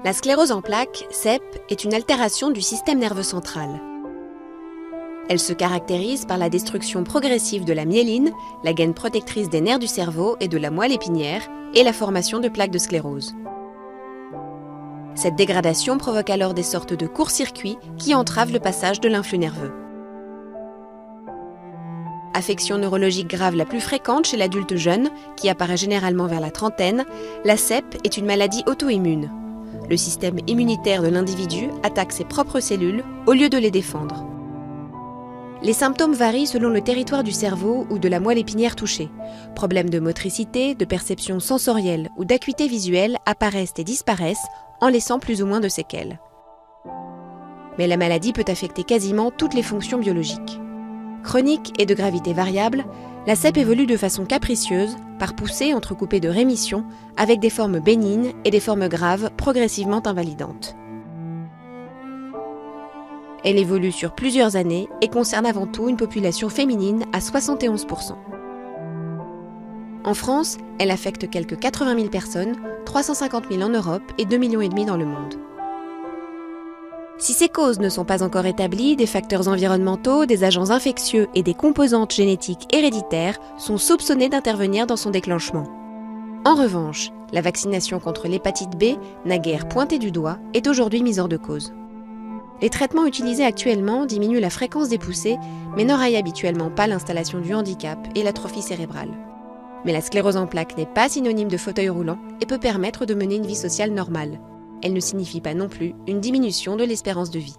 La sclérose en plaques, CEP, est une altération du système nerveux central. Elle se caractérise par la destruction progressive de la myéline, la gaine protectrice des nerfs du cerveau et de la moelle épinière, et la formation de plaques de sclérose. Cette dégradation provoque alors des sortes de court-circuits qui entravent le passage de l'influx nerveux. Affection neurologique grave la plus fréquente chez l'adulte jeune, qui apparaît généralement vers la trentaine, la CEP est une maladie auto-immune. Le système immunitaire de l'individu attaque ses propres cellules au lieu de les défendre. Les symptômes varient selon le territoire du cerveau ou de la moelle épinière touchée. Problèmes de motricité, de perception sensorielle ou d'acuité visuelle apparaissent et disparaissent en laissant plus ou moins de séquelles. Mais la maladie peut affecter quasiment toutes les fonctions biologiques. Chronique et de gravité variable, la CEP évolue de façon capricieuse, par poussées entrecoupées de rémissions, avec des formes bénignes et des formes graves progressivement invalidantes. Elle évolue sur plusieurs années et concerne avant tout une population féminine à 71%. En France, elle affecte quelques 80 000 personnes, 350 000 en Europe et 2,5 millions dans le monde. Si ces causes ne sont pas encore établies, des facteurs environnementaux, des agents infectieux et des composantes génétiques héréditaires sont soupçonnés d'intervenir dans son déclenchement. En revanche, la vaccination contre l'hépatite B, naguère pointée du doigt, est aujourd'hui mise hors de cause. Les traitements utilisés actuellement diminuent la fréquence des poussées, mais n'enrayent habituellement pas l'installation du handicap et l'atrophie cérébrale. Mais la sclérose en plaques n'est pas synonyme de fauteuil roulant et peut permettre de mener une vie sociale normale. Elle ne signifie pas non plus une diminution de l'espérance de vie.